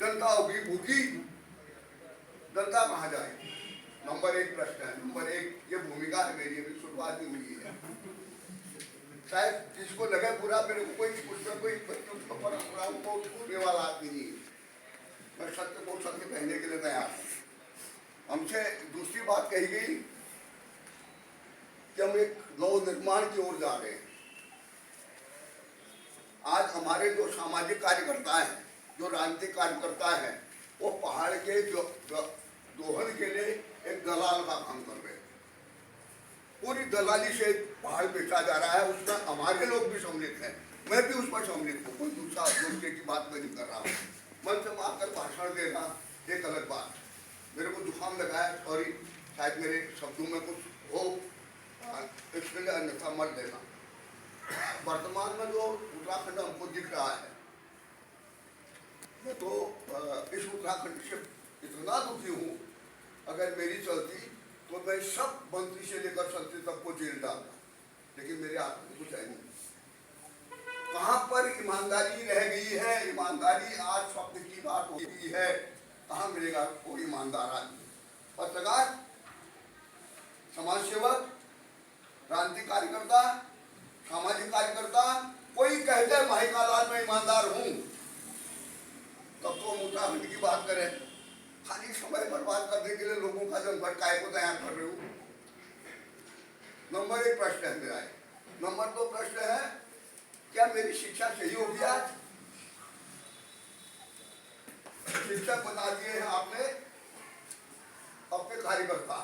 जनता होगी भूखी, जनता कहाँ जाएगी? नंबर एक प्रश्न है। नंबर एक, ये भूमिका है मेरी, अभी शुरुआत ही हुई है। शायद जिसको लगे पूरा, मेरे को कोई उसमें कोई परंपराओं को छोड़ने वाला आदमी नहीं है। मैं सत्य को सत्य कहने के लिए तैयार हूँ। हमसे दूसरी बात कही गई कि हम एक नव निर्माण की ओर जा रहे हैं। आज हमारे जो सामाजिक कार्यकर्ता हैं, जो राजनीतिक कार्यकर्ता हैं, वो पहाड़ के दोहन के लिए एक दलाल का काम कर रहे हैं। पूरी दलाली से पहाड़ बेचा जा रहा है, उसमें हमारे लोग भी सम्मिलित हैं, मैं भी उसमें सम्मिलित हूँ। कोई दूसरा दूसरे की बात मैं नहीं कर रहा हूँ। मन से मारकर भाषण देना एक अलग बात। मेरे को जुकाम लगा है, सॉरी, शायद मेरे शब्दों में कुछ हो, इसके लिए अन्यथा मत देना। वर्तमान में जो उत्तराखंड हमको दिख रहा है, मैं तो इस उत्तराखंड से इतना दुखी हूँ, अगर मेरी चलती तो मैं सब मंत्री से लेकर संसद तक को जेल डालता, लेकिन मेरे हाथ में कुछ है नहीं। कहाँ पर ईमानदारी रह गई है? ईमानदारी आज स्वप्न की बात हो गई है। कहाँ मिलेगा कोई ईमानदार आदमी? पत्रकार, समाज सेवक, राजनीतिक कार्यकर्ता, सामाजिक कार्यकर्ता, कोई कहते हैं महाकालाल में ईमानदार हूं, तब तो हम उत्तराखंड की बात करें। खाली समय बर्बाद करने के लिए लोगों का जन भटकाए को तैयार कर रहे हो। नंबर एक प्रश्न है मेरा। नंबर दो प्रश्न है, क्या मेरी शिक्षा सही होगी? आज शिक्षक बता दिए हैं आपने अपने कार्यकर्ता,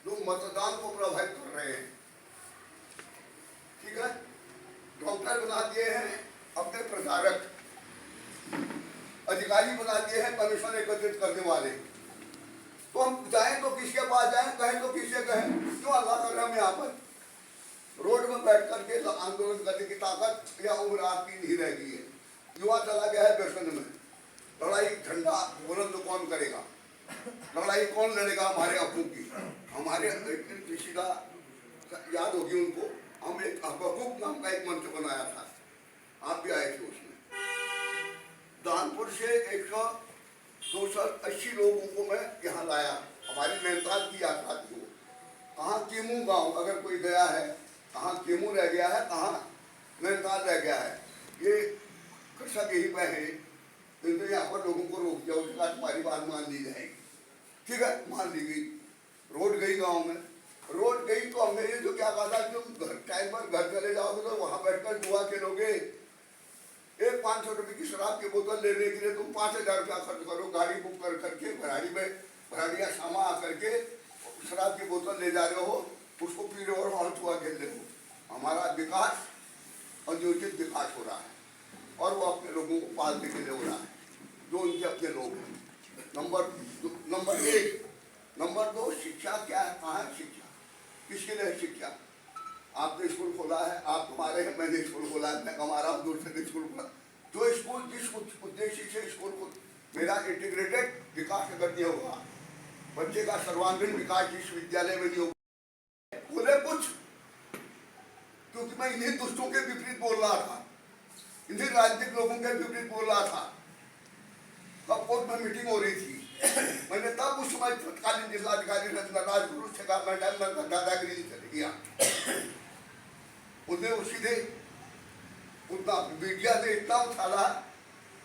जो मतदान को प्रभावित कर रहे हैं, ठीक है। डॉक्टर बना दिए हैं अपने प्रचारक, अधिकारी बना दिए हैं कमीशन एकत्रित करने वाले। तो हम जाएं तो किसके पास जाएं, कहें तो किससे कहें? क्यों अल्लाह कर रहे हम यहाँ पर? रोड में बैठ करके आंदोलन करने की ताकत या उम्र आपकी नहीं रह गई है। युवा चला गया है व्यसन में। लड़ाई झंडा बुलंद तो कौन करेगा? लड़ाई कौन लड़ेगा हमारे हकों की? हमारे किसी का याद होगी उनको, हम एक हकूक नाम का एक मंच बनाया था, आप भी आए थे उसमें। दानपुर से 280 लोगों को मैं यहाँ लाया, हमारी नैनीताल की यात्रा थी वो। कहाँ केमू गांव, अगर कोई गया है, कहाँ केमू रह गया है, कहाँ नैनीताल रह गया है, ये कृषक यही पे है। तो यहाँ पर लोगों को रोक दिया, उसके बाद तुम्हारी बात मान ली जाएगी, ठीक है, मान ली गई। रोड गई गाँव में, रोड गई तो हमने ये जो क्या कहा था, तुम टाइम पर घर चले जाओगे तो वहाँ बैठकर जुआ खेलोगे। एक 500 रुपये की शराब की बोतल लेने के लिए तुम 5000 रुपया खर्च करो, गाड़ी बुक कर करके भराड़ी में भराड़िया शामा आकर के शराब की बोतल ले जा रहे हो, उसको पी रहे हो और वहाँ जुआ खेल रहे हो। हमारा विकास अनुचित विकास हो रहा है और वो अपने लोगों को पालने के लिए हो रहा है, जो उनके अपने लोग हैं। नंबर एक। नंबर दो, शिक्षा क्या है? कहाँ है शिक्षा? किसके लिए शिक्षा? आपने स्कूल खोला है, आप तुम्हारे हैं, मैंने स्कूल खोला है, मैं कमा रहा हूँ, दूसरे स्कूल खोला। जो स्कूल जिस उद्देश्य से स्कूल को, मेरा इंटीग्रेटेड विकास अगर नहीं होगा, बच्चे का सर्वांगीण विकास जिस विद्यालय में नहीं होगा, बोले कुछ, क्योंकि मैं इन्हीं दुष्टों के विपरीत बोल रहा था, इन्हीं राजनीतिक लोगों के विपरीत बोल रहा था। तब कोर्ट में मीटिंग हो रही थी, मैंने तब उस समय तत्कालीन जिलाधिकारी राजगुरु से कहा, मैं दादागिरी चले गया। उन्हें वो सीधे उतना मीडिया ने इतना उछाला,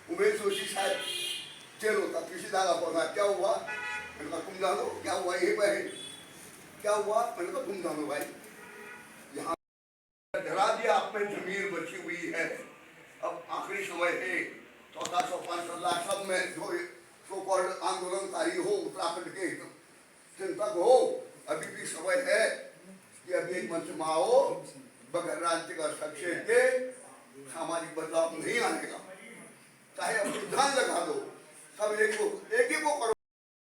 उमेश जोशी शायद जेल होता, किसी धागा पहुंचा। क्या हुआ? मैंने कहा तुम जानो क्या हुआ, यही बहन क्या हुआ? मैंने कहा तुम जानो भाई, यहाँ डरा दिया, आप में जमीर बची हुई है, अब आखिरी समय है। 1400-500 लाख सब में जो सो कॉल्ड आंदोलनकारी हो, उत्तराखंड के चिंतक हो, अभी भी समय है कि अभी एक मंच में आओ, बगैर राजनीतिक हस्तक्षेप के सामाजिक बदलाव नहीं आएगा। चाहे अपनी जान लगा दो, सब एक ही को करो।